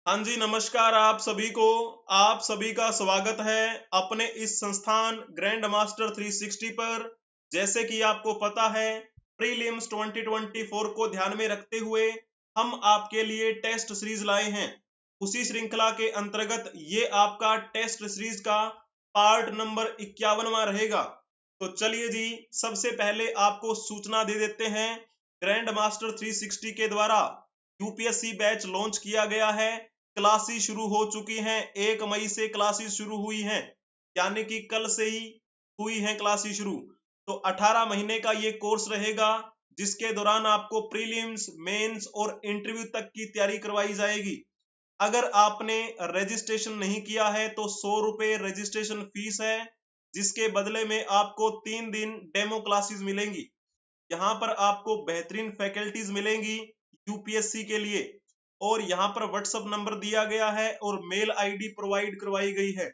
हाँ जी, नमस्कार आप सभी को। आप सभी का स्वागत है अपने इस संस्थान ग्रैंड मास्टर 360 पर। जैसे कि आपको पता है, प्रीलिम्स 2024 को ध्यान में रखते हुए हम आपके लिए टेस्ट सीरीज लाए हैं। उसी श्रृंखला के अंतर्गत ये आपका टेस्ट सीरीज का पार्ट नंबर 51वां रहेगा। तो चलिए जी, सबसे पहले आपको सूचना दे देते हैं। ग्रैंड मास्टर 360 के द्वारा यूपीएससी बैच लॉन्च किया गया है। क्लासेस शुरू हो चुकी हैं। 1 मई से क्लासेस शुरू हुई हैं, यानी कि कल से ही हुई हैं क्लासेस शुरू। तो 18 महीने का ये कोर्स रहेगा, जिसके दौरान आपको प्रीलिम्स, मेंस और इंटरव्यू तक की तैयारी करवाई जाएगी। अगर आपने रजिस्ट्रेशन नहीं किया है तो 100 रुपए रजिस्ट्रेशन फीस है, जिसके बदले में आपको 3 दिन डेमो क्लासेस मिलेंगी। यहाँ पर आपको बेहतरीन फैकल्टीज मिलेंगी यूपीएससी के लिए, और यहाँ पर व्हाट्सएप नंबर दिया गया है और मेल आईडी प्रोवाइड करवाई गई है।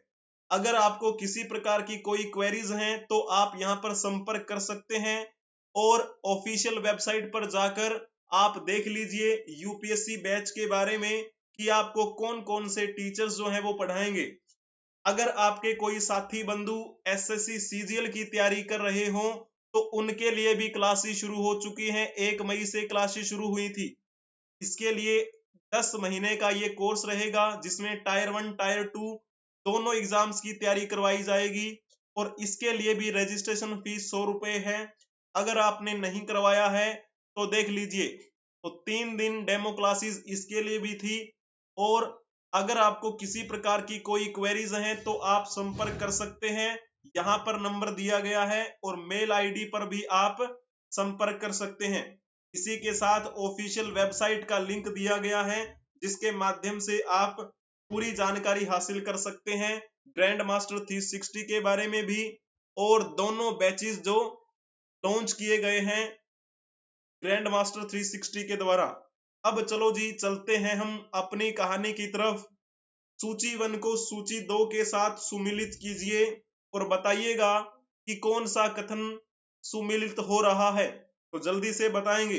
अगर आपको किसी प्रकार की कोई क्वेरीज हैं तो आप यहाँ पर संपर्क कर सकते हैं, और ऑफिशियल वेबसाइट पर जाकर आप देख लीजिए यूपीएससी बैच के बारे में कि आपको कौन कौन से टीचर्स जो हैं वो पढ़ाएंगे। अगर आपके कोई साथी बंधु एसएससी सीजीएल की तैयारी कर रहे हो तो उनके लिए भी क्लासेस शुरू हो चुकी हैं। 1 मई से क्लासेस शुरू हुई थी। इसके लिए 10 महीने का ये कोर्स रहेगा, जिसमें टायर 1 टायर 2 दोनों एग्जाम्स की तैयारी करवाई जाएगी, और इसके लिए भी रजिस्ट्रेशन फीस 100 रुपए है। अगर आपने नहीं करवाया है तो देख लीजिए। तो 3 दिन डेमो क्लासेस इसके लिए भी थी, और अगर आपको किसी प्रकार की कोई क्वेरीज हैं तो आप संपर्क कर सकते हैं। यहाँ पर नंबर दिया गया है और मेल आईडी पर भी आप संपर्क कर सकते हैं। इसी के साथ ऑफिशियल वेबसाइट का लिंक दिया गया है, जिसके माध्यम से आप पूरी जानकारी हासिल कर सकते हैं ग्रैंड मास्टर 360 के बारे में भी, और दोनों बैचेस जो लॉन्च किए गए हैं ग्रैंड मास्टर 360 के द्वारा। अब चलो जी, चलते हैं हम अपनी कहानी की तरफ। सूची 1 को सूची 2 के साथ सुमिलित कीजिए और बताइएगा कि कौन सा कथन सुमिलित हो रहा है। तो जल्दी से बताएंगे।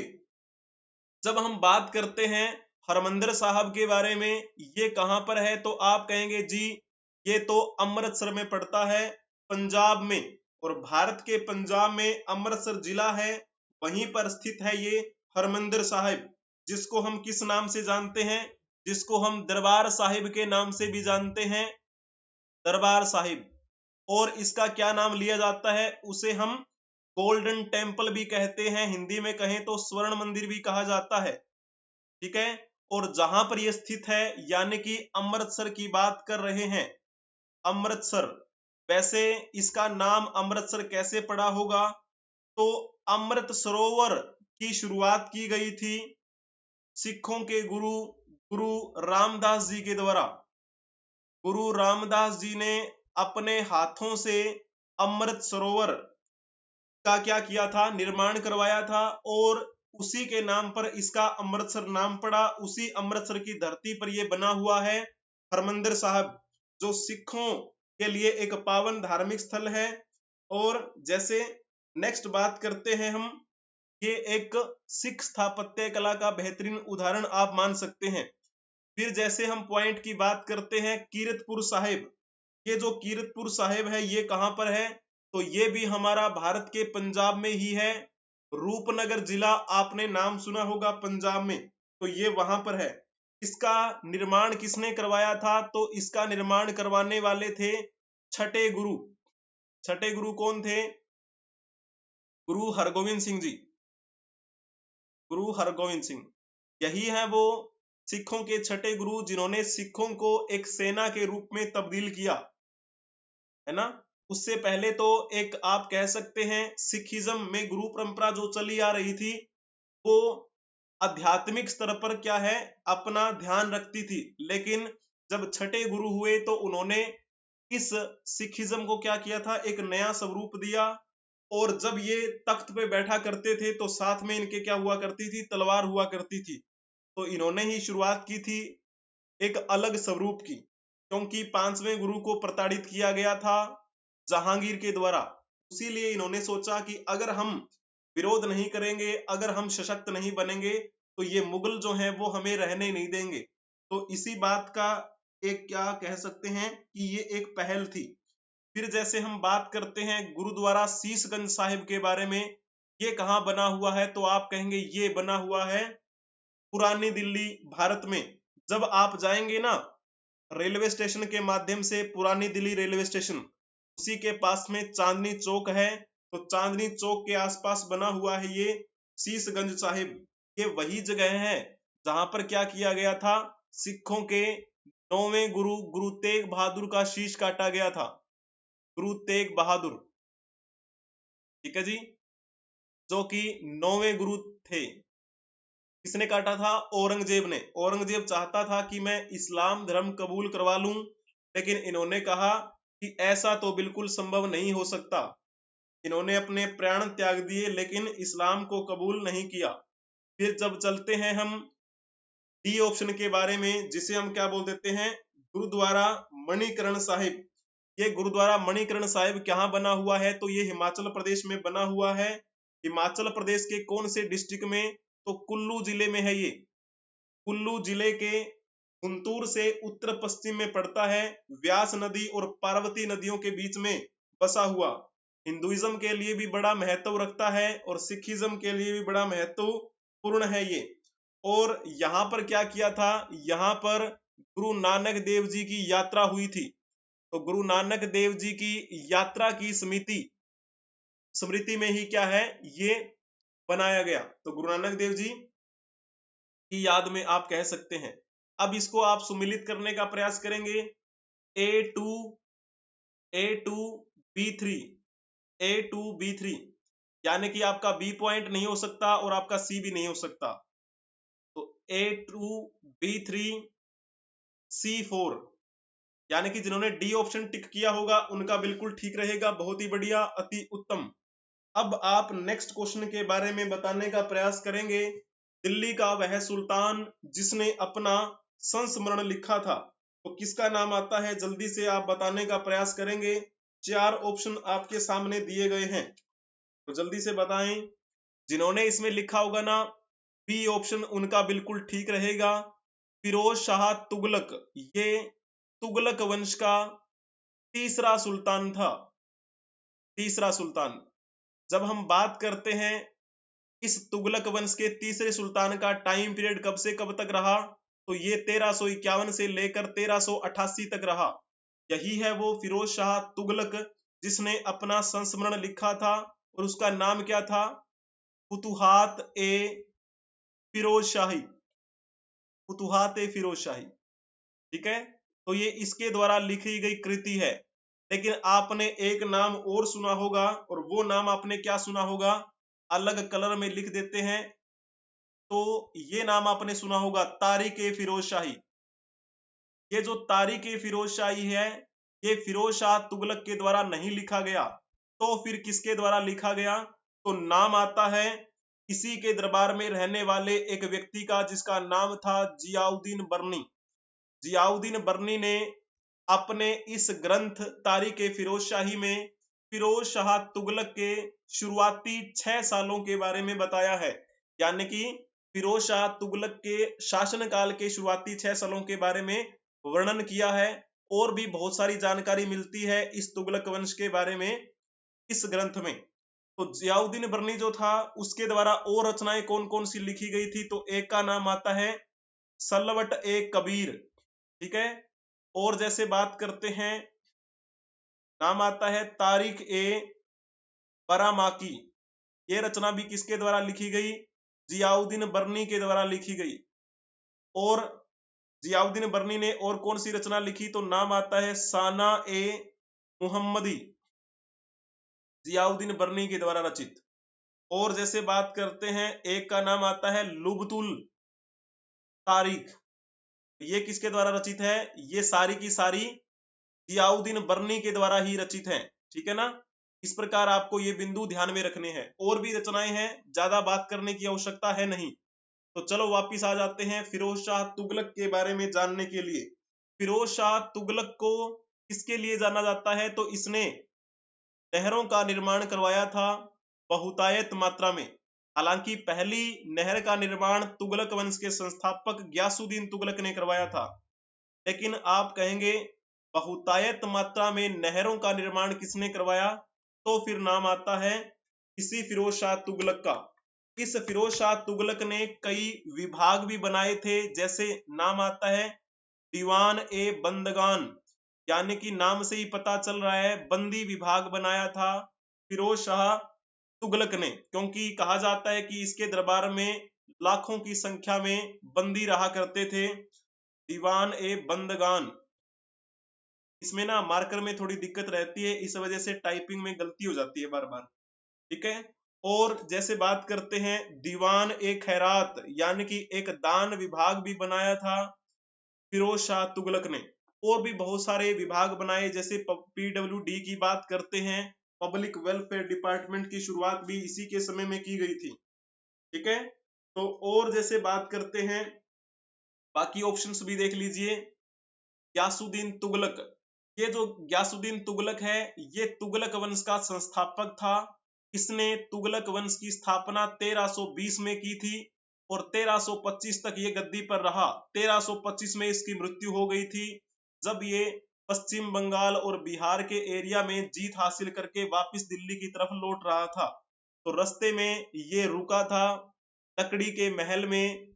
जब हम बात करते हैं हरमंदिर साहब के बारे में, ये कहां पर है, तो आप कहेंगे जी ये तो अमृतसर में पड़ता है, पंजाब में। और भारत के पंजाब में अमृतसर जिला है, वहीं पर स्थित है ये हरमंदिर साहिब, जिसको हम किस नाम से जानते हैं, जिसको हम दरबार साहिब के नाम से भी जानते हैं, दरबार साहिब। और इसका क्या नाम लिया जाता है, उसे हम गोल्डन टेम्पल भी कहते हैं, हिंदी में कहें तो स्वर्ण मंदिर भी कहा जाता है। ठीक है। और जहां पर यह स्थित है, यानी कि अमृतसर की बात कर रहे हैं, अमृतसर। वैसे इसका नाम अमृतसर कैसे पड़ा होगा, तो अमृत सरोवर की शुरुआत की गई थी सिखों के गुरु गुरु रामदास जी के द्वारा। गुरु रामदास जी ने अपने हाथों से अमृत सरोवर का क्या किया था, निर्माण करवाया था, और उसी के नाम पर इसका अमृतसर नाम पड़ा। उसी अमृतसर की धरती पर यह बना हुआ है हरमंदिर साहब, जो सिखों के लिए एक पावन धार्मिक स्थल है। और जैसे नेक्स्ट बात करते हैं हम, ये एक सिख स्थापत्य कला का बेहतरीन उदाहरण आप मान सकते हैं। फिर जैसे हम पॉइंट की बात करते हैं कीरतपुर साहिब, ये जो कीरतपुर साहिब है ये कहां पर है, तो ये भी हमारा भारत के पंजाब में ही है। रूपनगर जिला आपने नाम सुना होगा पंजाब में, तो ये वहां पर है। इसका निर्माण किसने करवाया था, तो इसका निर्माण करवाने वाले थे छठे गुरु। छठे गुरु कौन थे, गुरु हरगोविंद सिंह जी। गुरु हरगोविंद सिंह यही है वो सिखों के छठे गुरु, जिन्होंने सिखों को एक सेना के रूप में तब्दील किया, है ना। उससे पहले तो एक आप कह सकते हैं सिखिज्म में गुरु परंपरा जो चली आ रही थी, वो आध्यात्मिक स्तर पर क्या है, अपना ध्यान रखती थी। लेकिन जब छठे गुरु हुए तो उन्होंने इस सिखिज्म को क्या किया था, एक नया स्वरूप दिया। और जब ये तख्त पे बैठा करते थे तो साथ में इनके क्या हुआ करती थी, तलवार हुआ करती थी। तो इन्होंने ही शुरुआत की थी एक अलग स्वरूप की, क्योंकि 5वें गुरु को प्रताड़ित किया गया था जहांगीर के द्वारा। इसीलिए इन्होंने सोचा कि अगर हम विरोध नहीं करेंगे, अगर हम सशक्त नहीं बनेंगे, तो ये मुगल जो हैं वो हमें रहने नहीं देंगे। तो इसी बात का एक क्या कह सकते हैं कि ये एक पहल थी। फिर जैसे हम बात करते हैं गुरुद्वारा शीशगंज साहिब के बारे में, ये कहाँ बना हुआ है, तो आप कहेंगे ये बना हुआ है पुरानी दिल्ली, भारत में। जब आप जाएंगे ना रेलवे स्टेशन के माध्यम से, पुरानी दिल्ली रेलवे स्टेशन, उसी के पास में चांदनी चौक है, तो चांदनी चौक के आसपास बना हुआ है ये शीशगंज साहिब। ये वही जगह है जहां पर क्या किया गया था, सिखों के 9वें गुरु गुरु तेग बहादुर का शीश काटा गया था। गुरु तेग बहादुर, ठीक है जी, जो कि 9वें गुरु थे। किसने काटा था? औरंगजेब ने। औरंगजेब चाहता था कि मैं इस्लाम धर्म कबूल करवा लूं, लेकिन इन्होंने कहा कि ऐसा तो बिल्कुल संभव नहीं हो सकता। इन्होंने अपने प्राण त्याग दिए लेकिन इस्लाम को कबूल नहीं किया। फिर जब चलते हैं हम डी ऑप्शन के बारे में, जिसे हम क्या बोल देते हैं, गुरुद्वारा मणिकरण साहिब। ये गुरुद्वारा मणिकरण साहिब कहाँ बना हुआ है, तो ये हिमाचल प्रदेश में बना हुआ है। हिमाचल प्रदेश के कौन से डिस्ट्रिक्ट में, तो कुल्लू जिले में है ये। कुल्लू जिले के गुंटूर से उत्तर पश्चिम में पड़ता है, व्यास नदी और पार्वती नदियों के बीच में बसा हुआ। हिंदुइज्म के लिए भी बड़ा महत्व रखता है और सिखिज्म के लिए भी बड़ा महत्वपूर्ण है ये। और यहाँ पर क्या किया था, यहाँ पर गुरु नानक देव जी की यात्रा हुई थी। तो गुरु नानक देव जी की यात्रा की स्मृति में ही क्या है, ये बनाया गया। तो गुरु नानक देव जी की याद में आप कह सकते हैं। अब इसको आप सुमिलित करने का प्रयास करेंगे, A2B3 A2B3, यानी कि आपका बी पॉइंट नहीं हो सकता और आपका सी भी नहीं हो सकता। तो A2B3C4, यानी कि जिन्होंने डी ऑप्शन टिक किया होगा उनका बिल्कुल ठीक रहेगा। बहुत ही बढ़िया, अति उत्तम। अब आप नेक्स्ट क्वेश्चन के बारे में बताने का प्रयास करेंगे। दिल्ली का वह सुल्तान जिसने अपना संस्मरण लिखा था, तो किसका नाम आता है, जल्दी से आप बताने का प्रयास करेंगे। 4 ऑप्शन आपके सामने दिए गए हैं, तो जल्दी से बताएं। जिन्होंने इसमें लिखा होगा ना, बी ऑप्शन उनका बिल्कुल ठीक रहेगा, फिरोज शाह तुगलक। ये तुगलक वंश का तीसरा सुल्तान था, तीसरा सुल्तान। जब हम बात करते हैं इस तुगलक वंश के तीसरे सुल्तान का टाइम पीरियड कब से कब तक रहा, तो ये 1351 से लेकर 1388 तक रहा। यही है वो फिरोज शाह तुगलक जिसने अपना संस्मरण लिखा था, और उसका नाम क्या था, फुतुहात ए फिरोज शाही, फुतुहात ए फिरोज शाही। ठीक है, तो ये इसके द्वारा लिखी गई कृति है। लेकिन आपने एक नाम और सुना होगा, और वो नाम आपने क्या सुना होगा, अलग कलर में लिख देते हैं, तो ये नाम आपने सुना होगा तारिक ए फिरोज शाही। ये जो तारिक ए फिरोज शाही है, ये फिरोज शाह तुगलक के द्वारा नहीं लिखा गया, तो फिर किसके द्वारा लिखा गया, तो नाम आता है इसी के दरबार में रहने वाले एक व्यक्ति का, जिसका नाम था जियाउद्दीन बर्नी। जियाउद्दीन बर्नी ने अपने इस ग्रंथ तारिक ए फिरोज शाही में फिरोज शाह तुगलक के शुरुआती 6 सालों के बारे में बताया है। यानी कि फिरोज शाह तुगलक के शासनकाल के शुरुआती 6 सालों के बारे में वर्णन किया है। और भी बहुत सारी जानकारी मिलती है इस तुगलक वंश के बारे में इस ग्रंथ में। तो जियाउद्दीन बर्नी जो था, उसके द्वारा और रचनाएं कौन कौन सी लिखी गई थी, तो एक का नाम आता है सलवट ए कबीर। ठीक है, और जैसे बात करते हैं, नाम आता है तारिक ए बरामाकी। ये रचना भी किसके द्वारा लिखी गई, जियाउद्दीन बर्नी के द्वारा लिखी गई। और जियाउद्दीन बर्नी ने और कौन सी रचना लिखी, तो नाम आता है साना ए मुहम्मदी, जियाउद्दीन बर्नी के द्वारा रचित। और जैसे बात करते हैं, एक का नाम आता है लुबतुल तारीख। ये किसके द्वारा रचित है, ये सारी की सारी जियाउद्दीन बर्नी के द्वारा ही रचित है। ठीक है ना, इस प्रकार आपको ये बिंदु ध्यान में रखने हैं। और भी रचनाएं हैं, ज्यादा बात करने की आवश्यकता है नहीं। तो चलो वापिस आ जाते हैं फिरोज शाह तुगलक के बारे में जानने के लिए। फिरोज शाह तुगलक को किसके लिए जाना जाता है, तो इसने नहरों का निर्माण करवाया था बहुतायत मात्रा में। हालांकि पहली नहर का निर्माण तुगलक वंश के संस्थापक ग्यासुद्दीन तुगलक ने करवाया था, लेकिन आप कहेंगे बहुतायत मात्रा में नहरों का निर्माण किसने करवाया, तो फिर नाम आता है इसी फिरोज शाह तुगलक का। इस फिरोज शाह तुगलक ने कई विभाग भी बनाए थे, जैसे नाम आता है दीवान ए बंदगान, यानी कि नाम से ही पता चल रहा है बंदी विभाग बनाया था फिरोज शाह तुगलक ने, क्योंकि कहा जाता है कि इसके दरबार में लाखों की संख्या में बंदी रहा करते थे। दीवान ए बंदगान, इसमें ना मार्कर में थोड़ी दिक्कत रहती है, इस वजह से टाइपिंग में गलती हो जाती है बार बार, ठीक है। और जैसे बात करते हैं दीवान ए खैरात, यानी कि एक दान विभाग भी बनाया था फिरोज शाह तुगलक ने। और भी बहुत सारे विभाग बनाए, जैसे PWD की बात करते हैं, पब्लिक वेलफेयर डिपार्टमेंट की शुरुआत भी इसी के समय में की गई थी, ठीक है। तो और जैसे बात करते हैं, बाकी ऑप्शंस भी देख लीजिए। ग्यासुद्दीन तुगलक, ये जो ग्यासुद्दीन तुगलक है ये तुगलक वंश का संस्थापक था। इसने तुगलक वंश की स्थापना 1320 में की थी और 1325 तक ये गद्दी पर रहा। 1325 में इसकी मृत्यु हो गई थी, जब ये पश्चिम बंगाल और बिहार के एरिया में जीत हासिल करके वापस दिल्ली की तरफ लौट रहा था। तो रास्ते में ये रुका था लकड़ी के महल में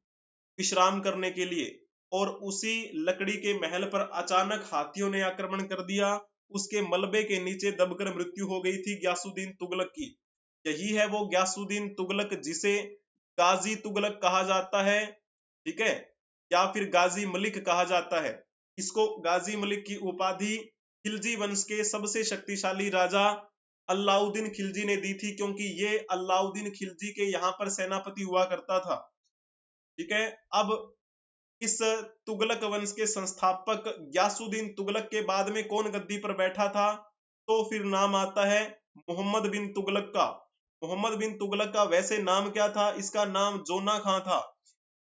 विश्राम करने के लिए, और उसी लकड़ी के महल पर अचानक हाथियों ने आक्रमण कर दिया। उसके मलबे के नीचे दबकर मृत्यु हो गई थी ग्यासुद्दीन तुगलक की। यही है वो ग्यासुद्दीन तुगलक जिसे गाजी तुगलक कहा जाता है, ठीक है, या फिर गाजी मलिक कहा जाता है। इसको गाजी मलिक की उपाधि खिलजी वंश के सबसे शक्तिशाली राजा अलाउद्दीन खिलजी ने दी थी, क्योंकि ये अलाउद्दीन खिलजी के यहाँ पर सेनापति हुआ करता था, ठीक है। अब इस तुगलक वंश के संस्थापक ग्यासुद्दीन तुगलक के बाद में कौन गद्दी पर बैठा था, तो फिर नाम आता है मोहम्मद बिन तुगलक का। मोहम्मद बिन तुगलक का वैसे नाम क्या था, इसका नाम जोना खां था।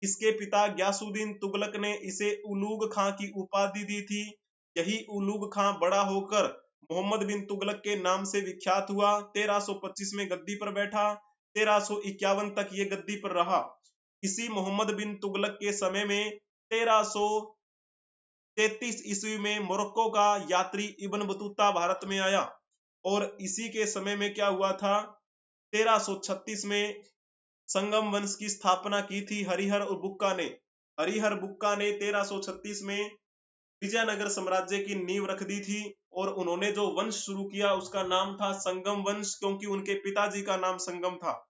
इसके पिता ग्यासुद्दीन तुगलक ने इसे उलूग खां की उपाधि दी थी। यही उलूग खां बड़ा होकर मोहम्मद बिन तुगलक के नाम से विख्यात हुआ। 1325 में गद्दी पर बैठा, 1351 तक ये गद्दी पर रहा। इसी मोहम्मद बिन तुगलक के समय में 1333 ईस्वी में मोरक्को का यात्री इब्न बतूता भारत में आया, और इसी के समय में क्या हुआ था, 1336 में संगम वंश की स्थापना की थी हरिहर और बुक्का ने। हरिहर बुक्का ने 1336 में विजयनगर साम्राज्य की नींव रख दी थी, और उन्होंने जो वंश शुरू किया उसका नाम था संगम वंश, क्योंकि उनके पिताजी का नाम संगम था।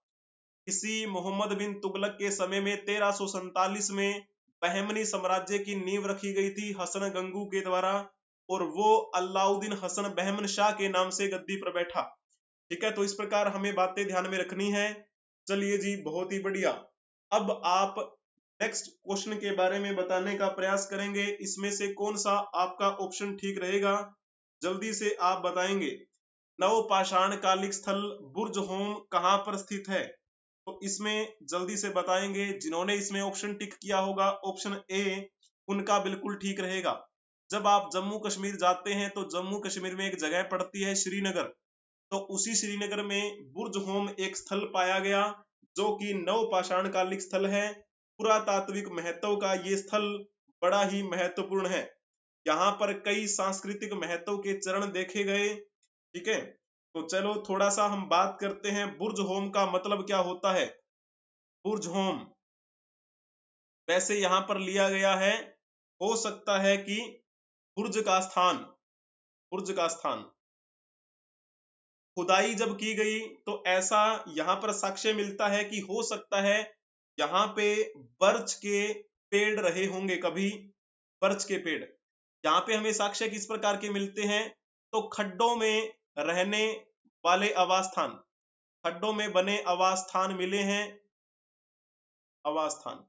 इसी मोहम्मद बिन तुगलक के समय में 1347 में बहमनी साम्राज्य की नींव रखी गई थी हसन गंगू के द्वारा, और वो अलाउद्दीन हसन बहमन शाह के नाम से गद्दी पर बैठा, ठीक है। तो इस प्रकार हमें बातें ध्यान में रखनी है। चलिए जी, बहुत ही बढ़िया। अब आप नेक्स्ट क्वेश्चन के बारे में बताने का प्रयास करेंगे, इसमें से कौन सा आपका ऑप्शन ठीक रहेगा, जल्दी से आप बताएंगे। नवपाषाण कालिक स्थल बुर्ज होम कहां पर स्थित है, तो इसमें जल्दी से बताएंगे। जिन्होंने इसमें ऑप्शन टिक किया होगा ऑप्शन ए, उनका बिल्कुल ठीक रहेगा। जब आप जम्मू कश्मीर जाते हैं तो जम्मू कश्मीर में एक जगह पड़ती है श्रीनगर, तो उसी श्रीनगर में बुर्ज होम एक स्थल पाया गया जो कि नवपाषाण कालिक स्थल है। पुरातात्विक महत्व का ये स्थल बड़ा ही महत्वपूर्ण है। यहाँ पर कई सांस्कृतिक महत्व के चरण देखे गए, ठीक है। तो चलो थोड़ा सा हम बात करते हैं बुर्ज होम का मतलब क्या होता है। बुर्ज होम वैसे यहाँ पर लिया गया है, हो सकता है कि बुर्ज का स्थान, बुर्ज का स्थान खुदाई जब की गई तो ऐसा यहाँ पर साक्ष्य मिलता है कि हो सकता है यहाँ पे बर्च के पेड़ रहे होंगे कभी। बर्च के पेड़ यहाँ पे हमें साक्ष्य किस प्रकार के मिलते हैं, तो खड्डों में रहने वाले आवास स्थान, खड्डों में बने आवास स्थान मिले हैं, आवास स्थान,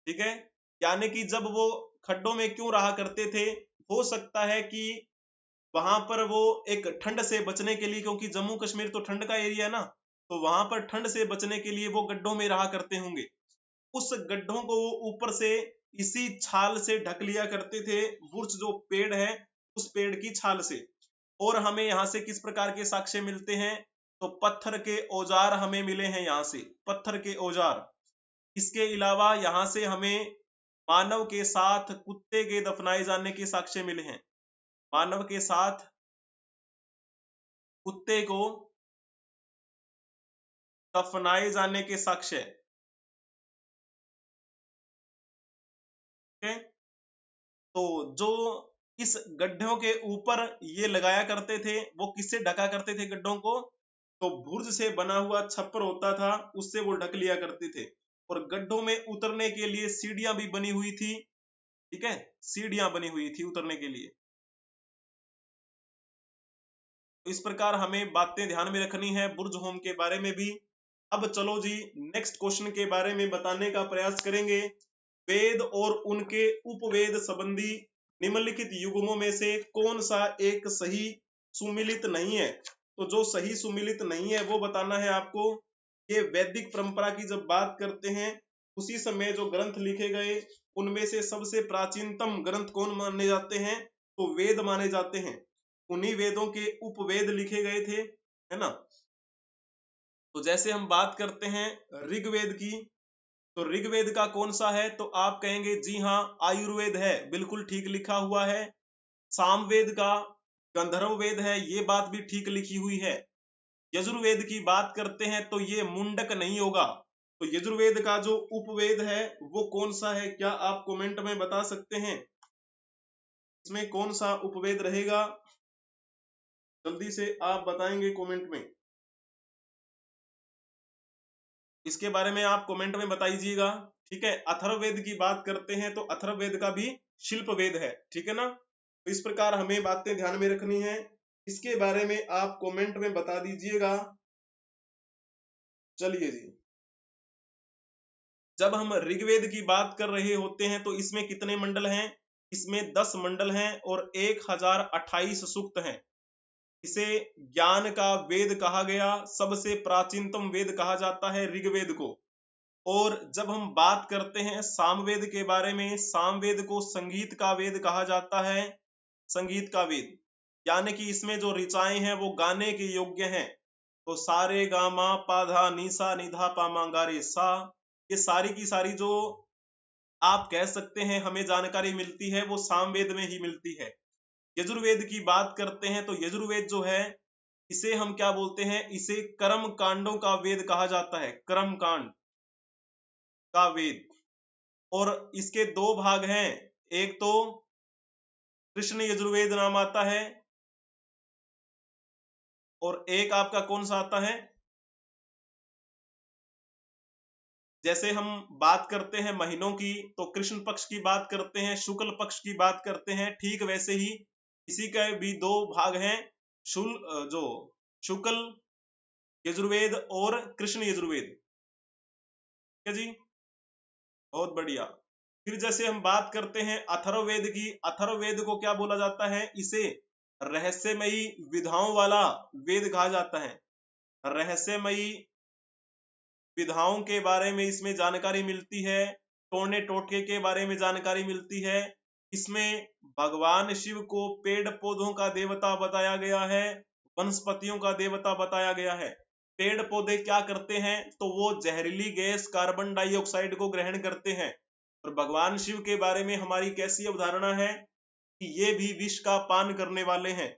ठीक है। यानी कि जब वो खड्डों में क्यों रहा करते थे, हो सकता है कि वहां पर वो एक ठंड से बचने के लिए, क्योंकि जम्मू कश्मीर तो ठंड का एरिया है ना, तो वहां पर ठंड से बचने के लिए वो गड्ढों में रहा करते होंगे। उस गड्ढों को वो ऊपर से इसी छाल से ढक लिया करते थे, बुर्च जो पेड़ है उस पेड़ की छाल से। और हमें यहाँ से किस प्रकार के साक्ष्य मिलते हैं, तो पत्थर के औजार हमें मिले हैं यहाँ से, पत्थर के औजार। इसके अलावा यहाँ से हमें मानव के साथ कुत्ते के दफनाए जाने के साक्ष्य मिले हैं। मानव के साथ कुत्ते को दफनाए जाने के साक्ष्य। तो जो इस गड्ढों के ऊपर ये लगाया करते थे, वो किससे ढका करते थे गड्ढों को? तो बुर्ज से बना हुआ छप्पर होता था, उससे वो ढक लिया करते थे। और गड्ढों में उतरने के लिए सीढ़ियां भी बनी हुई थी, ठीक है, सीढ़ियां बनी हुई थी उतरने के लिए। तो इस प्रकार हमें बातें ध्यान में रखनी है बुर्ज होम के बारे में भी। अब चलो जी नेक्स्ट क्वेश्चन के बारे में बताने का प्रयास करेंगे। वेद और उनके उपवेद संबंधी निम्नलिखित युग्मों में से कौन सा एक सही सुमिलित नहीं है? तो जो सही सुमिलित नहीं है वो बताना है आपको। ये वैदिक परंपरा की जब बात करते हैं, उसी समय जो ग्रंथ लिखे गए उनमें से सबसे प्राचीनतम ग्रंथ कौन माने जाते हैं? तो वेद माने जाते हैं। उन्हीं वेदों के उपवेद लिखे गए थे, है ना। तो जैसे हम बात करते हैं ऋग्वेद की, तो ऋग्वेद का कौन सा है? तो आप कहेंगे जी हाँ आयुर्वेद है, बिल्कुल ठीक लिखा हुआ है। सामवेद का गंधर्व वेद है, ये बात भी ठीक लिखी हुई है। यजुर्वेद की बात करते हैं तो ये मुंडक नहीं होगा। तो यजुर्वेद का जो उपवेद है वो कौन सा है? क्या आप कमेंट में बता सकते हैं इसमें कौन सा उपवेद रहेगा? जल्दी से आप बताएंगे कमेंट में, इसके बारे में आप कमेंट में बताइएगा, ठीक है। अथर्ववेद की बात करते हैं तो अथर्ववेद का भी शिल्प वेद है, ठीक है ना। तो इस प्रकार हमें बातें ध्यान में रखनी है, इसके बारे में आप कमेंट में बता दीजिएगा। चलिए जी, जब हम ऋग्वेद की बात कर रहे होते हैं तो इसमें कितने मंडल हैं? इसमें 10 मंडल हैं और 1028 सूक्त हैं। इसे ज्ञान का वेद कहा गया, सबसे प्राचीनतम वेद कहा जाता है ऋग्वेद को। और जब हम बात करते हैं सामवेद के बारे में, सामवेद को संगीत का वेद कहा जाता है, संगीत का वेद, यानी कि इसमें जो ऋचाएं हैं वो गाने के योग्य हैं। तो सारे गामा पाधा नीसा निधा पामा गा रे सा, ये सारी की सारी जो आप कह सकते हैं हमें जानकारी मिलती है वो सामवेद में ही मिलती है। यजुर्वेद की बात करते हैं तो यजुर्वेद जो है इसे हम क्या बोलते हैं? इसे कर्म कांडों का वेद कहा जाता है, कर्म कांड का वेद। और इसके दो भाग हैं, एक तो कृष्ण यजुर्वेद नाम आता है और एक आपका कौन सा आता है? जैसे हम बात करते हैं महीनों की तो कृष्ण पक्ष की बात करते हैं, शुक्ल पक्ष की बात करते हैं, ठीक वैसे ही इसी के भी दो भाग हैं, जो शुक्ल यजुर्वेद और कृष्ण यजुर्वेद, ठीक है जी, बहुत बढ़िया। फिर जैसे हम बात करते हैं अथर्ववेद की, अथर्ववेद को क्या बोला जाता है? इसे रहस्यमयी विधाओं वाला वेद कहा जाता है। रहस्यमयी विधाओं के बारे में इसमें जानकारी मिलती है, टोने टोटके के बारे में जानकारी मिलती है। इसमें भगवान शिव को पेड़ पौधों का देवता बताया गया है, वनस्पतियों का देवता बताया गया है। पेड़ पौधे क्या करते हैं? तो वो जहरीली गैस कार्बन डाइऑक्साइड को ग्रहण करते हैं। और भगवान शिव के बारे में हमारी कैसी अवधारणा है कि ये भी विष का पान करने वाले हैं।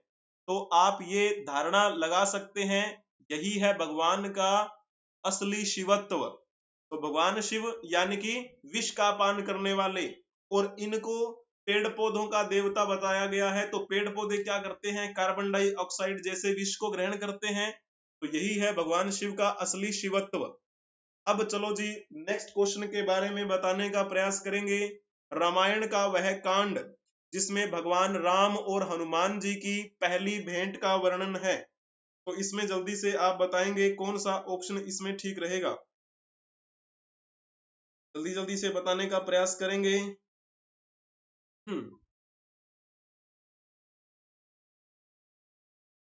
तो आप ये धारणा लगा सकते हैं, यही है भगवान का असली शिवत्व। तो भगवान शिव यानी कि विष का पान करने वाले, और इनको पेड़ पौधों का देवता बताया गया है। तो पेड़ पौधे क्या करते हैं? कार्बन डाइऑक्साइड जैसे विष को ग्रहण करते हैं। तो यही है भगवान शिव का असली शिवत्व। अब चलो जी नेक्स्ट क्वेश्चन के बारे में बताने का प्रयास करेंगे। रामायण का वह कांड जिसमें भगवान राम और हनुमान जी की पहली भेंट का वर्णन है, तो इसमें जल्दी से आप बताएंगे कौन सा ऑप्शन इसमें ठीक रहेगा? जल्दी जल्दी से बताने का प्रयास करेंगे।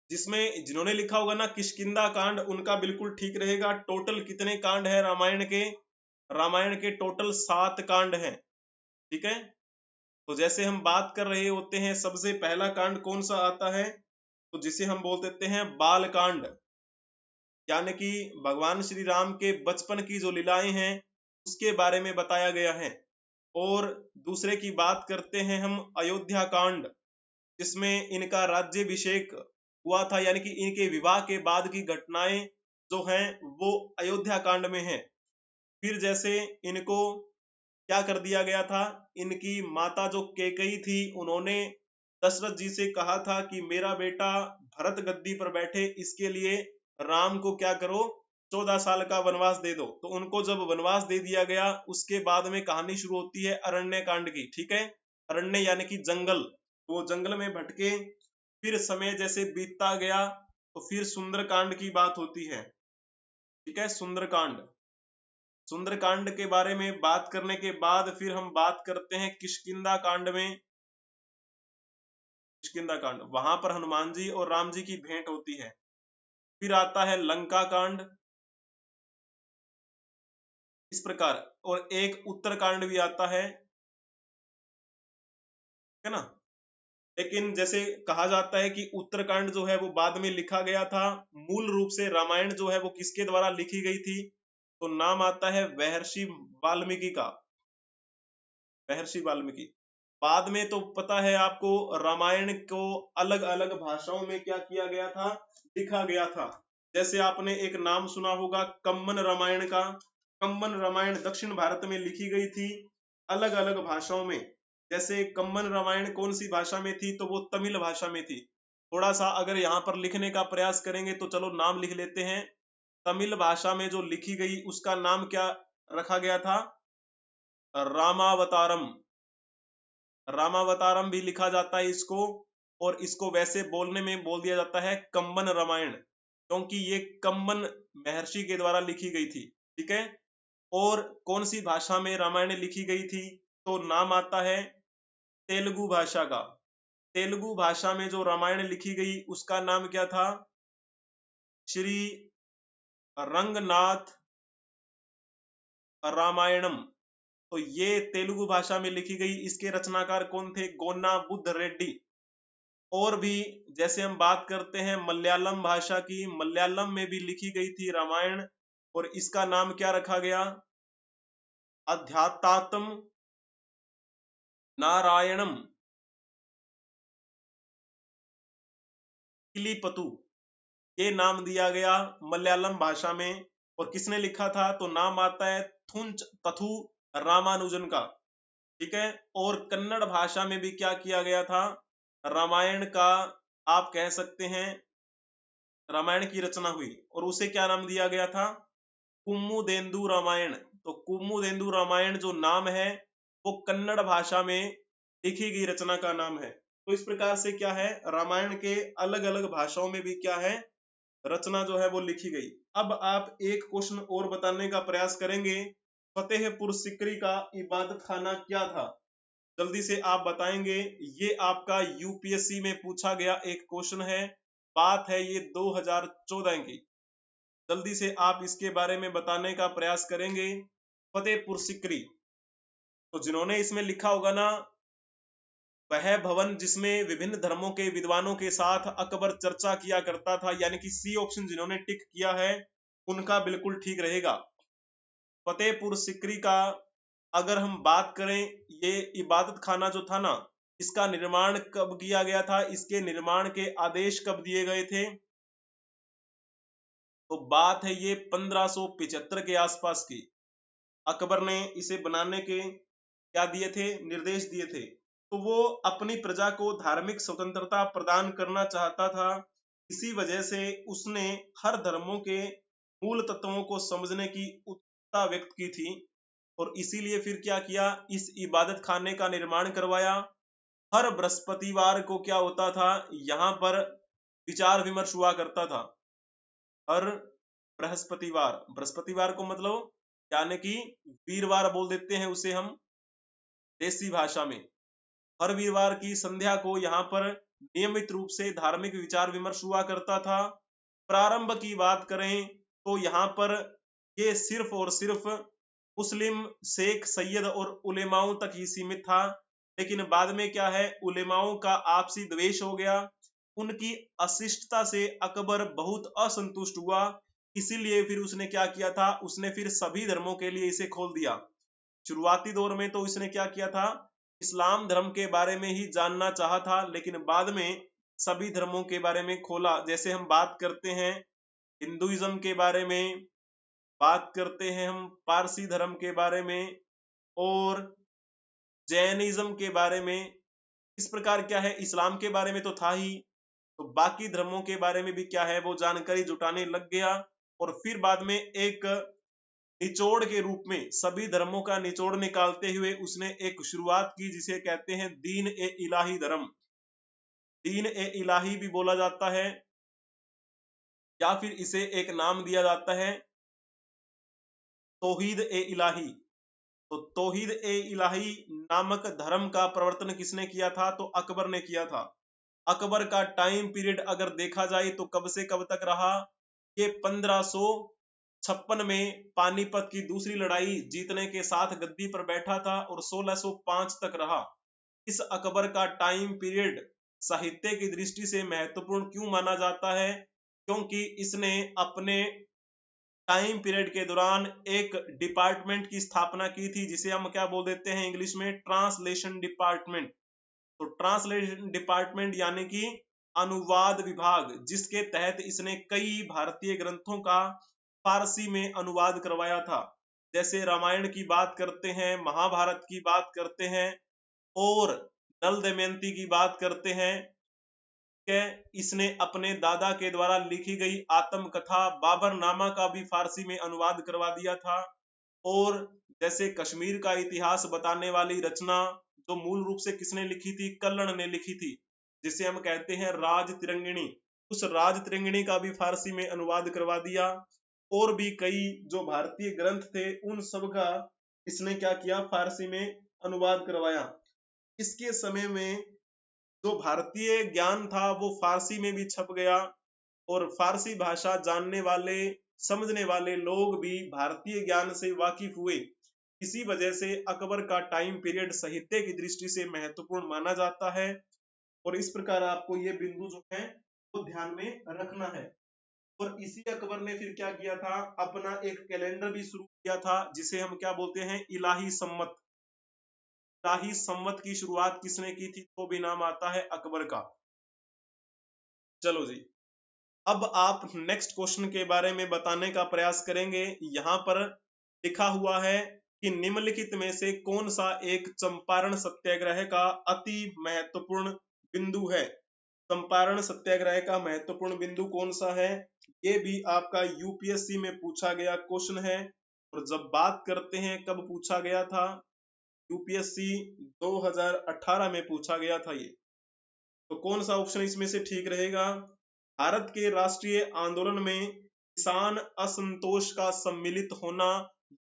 जिसमें जिन्होंने लिखा होगा ना किष्किंधा कांड, उनका बिल्कुल ठीक रहेगा। टोटल कितने कांड है रामायण के? रामायण के टोटल 7 कांड हैं, ठीक है। तो जैसे हम बात कर रहे होते हैं, सबसे पहला कांड कौन सा आता है? तो जिसे हम बोल देते हैं बाल कांड, यानी कि भगवान श्री राम के बचपन की जो लीलाएं हैं उसके बारे में बताया गया है। और दूसरे की बात करते हैं हम अयोध्या कांड, जिसमें इनका राज्याभिषेक हुआ था, यानी कि इनके विवाह के बाद की घटनाएं जो हैं वो अयोध्या कांड में है। फिर जैसे इनको क्या कर दिया गया था, इनकी माता जो कैकेयी थी उन्होंने दशरथ जी से कहा था कि मेरा बेटा भरत गद्दी पर बैठे, इसके लिए राम को क्या करो, 14 साल का वनवास दे दो। तो उनको जब वनवास दे दिया गया उसके बाद में कहानी शुरू होती है अरण्य कांड की। ठीक है, अरण्य यानी कि जंगल, वो जंगल में भटके, फिर समय जैसे बीतता गया तो फिर सुंदरकांड की बात होती है। ठीक है, सुंदरकांड के बारे में बात करने के बाद फिर हम बात करते हैं किष्किंधा कांड में। किष्किंधा कांड, वहां पर हनुमान जी और राम जी की भेंट होती है। फिर आता है लंका कांड, इस प्रकार। और एक उत्तरकांड भी आता है ना। लेकिन जैसे कहा जाता है कि उत्तरकांड जो है वो बाद में लिखा गया था, मूल रूप से रामायण जो है वो किसके द्वारा लिखी गई थी, तो नाम आता है महर्षि वाल्मीकि का, महर्षि वाल्मीकि। बाद में तो पता है आपको, रामायण को अलग अलग भाषाओं में क्या किया गया था, लिखा गया था। जैसे आपने एक नाम सुना होगा कम्बन रामायण का। कम्बन रामायण दक्षिण भारत में लिखी गई थी अलग अलग भाषाओं में। जैसे कम्बन रामायण कौन सी भाषा में थी, तो वो तमिल भाषा में थी। थोड़ा सा अगर यहाँ पर लिखने का प्रयास करेंगे तो चलो नाम लिख लेते हैं। तमिल भाषा में जो लिखी गई उसका नाम क्या रखा गया था, रामावतारम। रामावतारम भी लिखा जाता है इसको, और इसको वैसे बोलने में बोल दिया जाता है कम्बन रामायण, क्योंकि ये कम्बन महर्षि के द्वारा लिखी गई थी। ठीक है, और कौन सी भाषा में रामायण लिखी गई थी, तो नाम आता है तेलुगु भाषा का। तेलुगु भाषा में जो रामायण लिखी गई उसका नाम क्या था, श्री रंगनाथ रामायणम। तो ये तेलुगु भाषा में लिखी गई, इसके रचनाकार कौन थे, गोन्ना बुद्ध रेड्डी। और भी जैसे हम बात करते हैं मलयालम भाषा की, मलयालम में भी लिखी गई थी रामायण, और इसका नाम क्या रखा गया, अध्यात्म नारायणम किलीपतु, ये नाम दिया गया मलयालम भाषा में। और किसने लिखा था, तो नाम आता है थुंच तथु रामानुजन का। ठीक है, और कन्नड़ भाषा में भी क्या किया गया था, रामायण का आप कह सकते हैं, रामायण की रचना हुई, और उसे क्या नाम दिया गया था, कुमुदेंदु रामायण। तो कुमुदेंदु रामायण जो नाम है वो कन्नड़ भाषा में लिखी गई रचना का नाम है। तो इस प्रकार से क्या है, रामायण के अलग अलग भाषाओं में भी क्या है, रचना जो है वो लिखी गई। अब आप एक क्वेश्चन और बताने का प्रयास करेंगे, फतेहपुर सिकरी का इबादत खाना क्या था, जल्दी से आप बताएंगे। ये आपका यूपीएससी में पूछा गया एक क्वेश्चन है, बात है ये 2014 की। जल्दी से आप इसके बारे में बताने का प्रयास करेंगे। फतेहपुर सिकरी, तो जिन्होंने इसमें लिखा होगा ना, वह भवन जिसमें विभिन्न धर्मों के विद्वानों के साथ अकबर चर्चा किया करता था, यानी कि सी ऑप्शन जिन्होंने टिक किया है उनका बिल्कुल ठीक रहेगा। फतेहपुर सिकरी का अगर हम बात करें, ये इबादत खाना जो था ना, इसका निर्माण कब किया गया था, इसके निर्माण के आदेश कब दिए गए थे, तो बात है ये 1575 के आसपास की। अकबर ने इसे बनाने के क्या दिए थे, निर्देश दिए थे। तो वो अपनी प्रजा को धार्मिक स्वतंत्रता प्रदान करना चाहता था, इसी वजह से उसने हर धर्मों के मूल तत्वों को समझने की उत्सुकता व्यक्त की थी, और इसीलिए फिर क्या किया, इस इबादत खाने का निर्माण करवाया। हर बृहस्पतिवार को क्या होता था, यहाँ पर विचार विमर्श हुआ करता था। हर बृहस्पतिवार, बृहस्पतिवार को मतलब यानी कि वीरवार बोल देते हैं उसे हम देसी भाषा में। हर वीरवार की संध्या को यहाँ पर नियमित रूप से धार्मिक विचार विमर्श हुआ करता था। प्रारंभ की बात करें तो यहाँ पर ये सिर्फ और सिर्फ मुस्लिम, शेख, सैयद और उलेमाओं तक ही सीमित था। लेकिन बाद में क्या है, उलेमाओं का आपसी द्वेष हो गया। उनकी अशिष्टता से अकबर बहुत असंतुष्ट हुआ, इसीलिए फिर उसने क्या किया था, उसने फिर सभी धर्मों के लिए इसे खोल दिया। शुरुआती दौर में तो इसने क्या किया था, इस्लाम धर्म के बारे में ही जानना चाहा था, लेकिन बाद में सभी धर्मों के बारे में खोला। जैसे हम बात करते हैं हिंदुइज्म के बारे में, बात करते हैं हम पारसी धर्म के बारे में और जैनिज्म के बारे में। इस प्रकार क्या है, इस्लाम के बारे में तो था ही, तो बाकी धर्मों के बारे में भी क्या है वो जानकारी जुटाने लग गया। और फिर बाद में एक निचोड़ के रूप में सभी धर्मों का निचोड़ निकालते हुए उसने एक शुरुआत की जिसे कहते हैं दीन ए इलाही धर्म। दीन ए इलाही भी बोला जाता है या फिर इसे एक नाम दिया जाता है तौहीद ए इलाही। तो तौहीद ए इलाही नामक धर्म का प्रवर्तन किसने किया था, तो अकबर ने किया था। अकबर का टाइम पीरियड अगर देखा जाए तो कब से कब तक रहा, ये 1556 में पानीपत की दूसरी लड़ाई जीतने के साथ गद्दी पर बैठा था और 1605 तक रहा। इस अकबर का टाइम पीरियड साहित्य की दृष्टि से महत्वपूर्ण क्यों माना जाता है, क्योंकि इसने अपने टाइम पीरियड के दौरान एक डिपार्टमेंट की स्थापना की थी जिसे हम क्या बोल देते हैं इंग्लिश में, ट्रांसलेशन डिपार्टमेंट। तो ट्रांसलेशन डिपार्टमेंट यानी कि अनुवाद विभाग, जिसके तहत इसने कई भारतीय ग्रंथों का फारसी में अनुवाद करवाया था। जैसे रामायण की बात करते हैं, महाभारत की बात करते हैं और नल दमयंती की बात करते हैं कि इसने अपने दादा के द्वारा लिखी गई आत्मकथा बाबरनामा का भी फारसी में अनुवाद करवा दिया था। और जैसे कश्मीर का इतिहास बताने वाली रचना जो मूल रूप से किसने लिखी थी, कल्लण ने लिखी थी, जिसे हम कहते हैं राज तिरंगिणी, उस राज तिरंगिणी का भी फारसी में अनुवाद करवा दिया। और भी कई जो भारतीय ग्रंथ थे उन सब का इसने क्या किया, फारसी में अनुवाद करवाया। इसके समय में जो भारतीय ज्ञान था वो फारसी में भी छप गया और फारसी भाषा जानने वाले समझने वाले लोग भी भारतीय ज्ञान से वाकिफ हुए। इसी वजह से अकबर का टाइम पीरियड साहित्य की दृष्टि से महत्वपूर्ण माना जाता है। और इस प्रकार आपको ये बिंदु जो है वो ध्यान में रखना है। और इसी अकबर ने फिर क्या किया था, अपना एक कैलेंडर भी शुरू किया था जिसे हम क्या बोलते हैं, इलाही सम्मत। इलाही सम्मत की शुरुआत किसने की थी, तो भी नाम आता है अकबर का। चलो जी, अब आप नेक्स्ट क्वेश्चन के बारे में बताने का प्रयास करेंगे। यहाँ पर लिखा हुआ है कि निम्नलिखित में से कौन सा एक चंपारण सत्याग्रह का अति महत्वपूर्ण बिंदु है। चंपारण सत्याग्रह का महत्वपूर्ण बिंदु कौन सा है, ये भी आपका यूपीएससी में पूछा गया क्वेश्चन है। और जब बात करते हैं कब पूछा गया था, यूपीएससी 2018 में पूछा गया था ये। तो कौन सा ऑप्शन इसमें से ठीक रहेगा, भारत के राष्ट्रीय आंदोलन में किसान असंतोष का सम्मिलित होना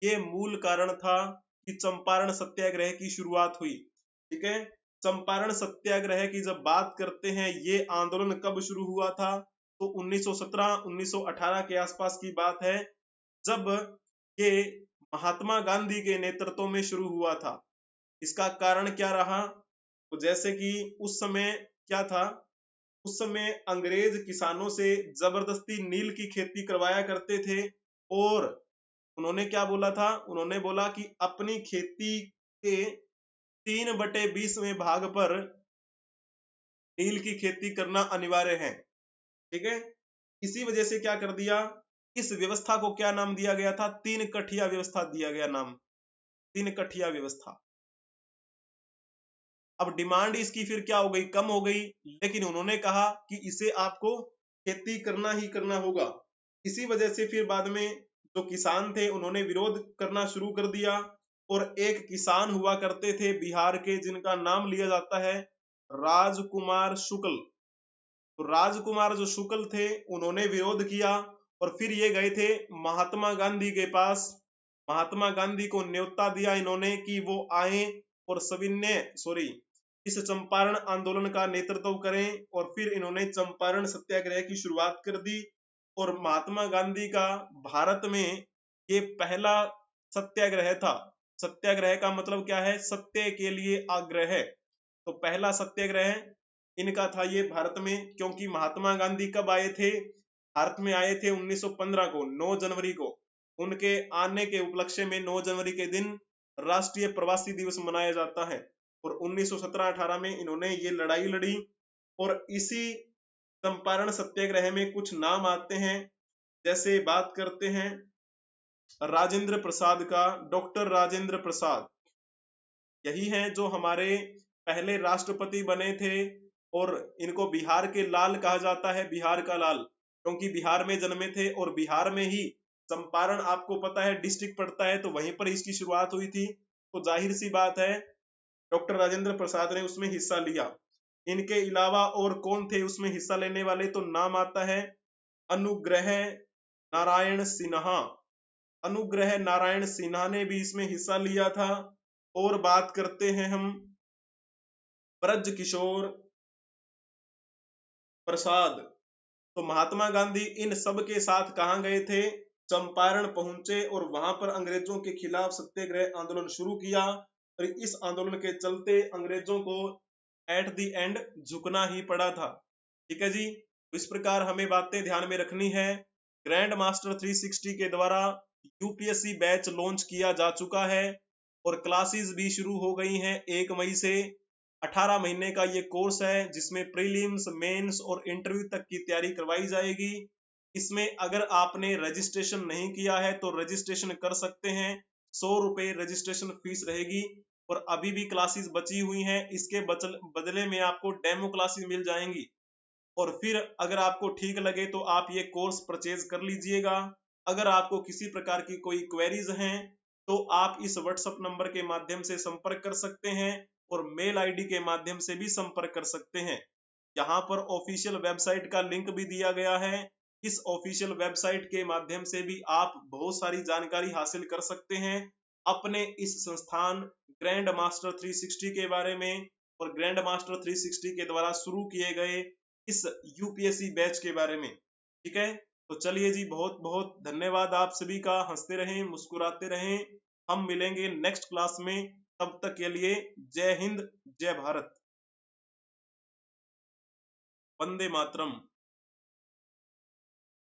ये मूल कारण था कि चंपारण सत्याग्रह की शुरुआत हुई। ठीक है, चंपारण सत्याग्रह की जब बात करते हैं ये आंदोलन कब शुरू हुआ था, तो 1917-1918 के आसपास की बात है, जब ये महात्मा गांधी के नेतृत्व में शुरू हुआ था। इसका कारण क्या रहा, तो जैसे कि उस समय क्या था, उस समय अंग्रेज किसानों से जबरदस्ती नील की खेती करवाया करते थे और उन्होंने क्या बोला था, उन्होंने बोला कि अपनी खेती के 3/20 भाग पर नील की खेती करना अनिवार्य है। ठीक है, इसी वजह से क्या कर दिया, इस व्यवस्था को क्या नाम दिया गया था, 3 कठिया व्यवस्था दिया गया नाम, 3 कठिया व्यवस्था। अब डिमांड इसकी फिर क्या हो गई, कम हो गई, लेकिन उन्होंने कहा कि इसे आपको खेती करना ही करना होगा। इसी वजह से फिर बाद में जो किसान थे उन्होंने विरोध करना शुरू कर दिया। और एक किसान हुआ करते थे बिहार के जिनका नाम लिया जाता है राजकुमार शुक्ल। तो राजकुमार जो शुक्ल थे उन्होंने विरोध किया और फिर ये गए थे महात्मा गांधी के पास। महात्मा गांधी को न्योता दिया इन्होंने कि वो आए और सविनय इस चंपारण आंदोलन का नेतृत्व करें। और फिर इन्होंने चंपारण सत्याग्रह की शुरुआत कर दी। और महात्मा गांधी का भारत में ये पहला सत्याग्रह था। सत्याग्रह का मतलब क्या है, सत्य के लिए आग्रह। तो पहला सत्याग्रह इनका था ये भारत में, क्योंकि महात्मा गांधी कब आए थे, भारत में आए थे 1915 को 9 जनवरी को। उनके आने के उपलक्ष्य में 9 जनवरी के दिन राष्ट्रीय प्रवासी दिवस मनाया जाता है। और 1917-18 में इन्होंने ये लड़ाई लड़ी। और इसी चंपारण सत्याग्रह में कुछ नाम आते हैं, जैसे बात करते हैं राजेंद्र प्रसाद का, डॉक्टर राजेंद्र प्रसाद, यही हैं जो हमारे पहले राष्ट्रपति बने थे। और इनको बिहार के लाल कहा जाता है, बिहार का लाल, क्योंकि बिहार में जन्मे थे और बिहार में ही चंपारण आपको पता है डिस्ट्रिक्ट पड़ता है, तो वहीं पर इसकी शुरुआत हुई थी। तो जाहिर सी बात है डॉक्टर राजेंद्र प्रसाद ने उसमें हिस्सा लिया। इनके अलावा और कौन थे उसमें हिस्सा लेने वाले, तो नाम आता है अनुग्रह नारायण सिन्हा। अनुग्रह नारायण सिन्हा ने भी इसमें हिस्सा लिया था। और बात करते हैं हम ब्रज किशोर प्रसाद, तो महात्मा गांधी इन सब के साथ कहां गए थे, चंपारण पहुंचे और वहां पर अंग्रेजों के खिलाफ सत्याग्रह आंदोलन शुरू किया। और इस आंदोलन के चलते अंग्रेजों को एट द एंड झुकना ही पड़ा था। ठीक है जी, इस प्रकार हमें बातें ध्यान में रखनी है। ग्रैंड मास्टर 360 के द्वारा यूपीएससी बैच लॉन्च किया जा चुका है और क्लासेस भी शुरू हो गई हैं 1 मई से। 18 महीने का ये कोर्स है जिसमें प्रीलिम्स, मेंस और इंटरव्यू तक की तैयारी करवाई जाएगी। इसमें अगर आपने रजिस्ट्रेशन नहीं किया है तो रजिस्ट्रेशन कर सकते हैं। 100 रुपए रजिस्ट्रेशन फीस रहेगी और अभी भी क्लासेस बची हुई हैं। इसके बदले में आपको डेमो क्लासेस मिल जाएंगी। और फिर अगर आपको ठीक लगे तो आप ये कोर्स परचेज कर लीजिएगा। अगर आपको किसी प्रकार की कोई क्वेरीज हैं तो आप इस व्हाट्सएप नंबर के माध्यम से संपर्क कर सकते हैं और मेल आईडी के माध्यम से भी संपर्क कर सकते हैं। यहाँ पर ऑफिशियल वेबसाइट का लिंक भी दिया गया है। इस ऑफिशियल वेबसाइट के माध्यम से भी आप बहुत सारी जानकारी हासिल कर सकते हैं अपने इस संस्थान ग्रैंड मास्टर 360 के बारे में और ग्रैंड मास्टर 360 के द्वारा शुरू किए गए इस यूपीएससी बैच के बारे में। ठीक है, तो चलिए जी, बहुत बहुत धन्यवाद आप सभी का। हंसते रहें, मुस्कुराते रहें। हम मिलेंगे नेक्स्ट क्लास में, तब तक के लिए जय हिंद, जय भारत, वंदे मातरम।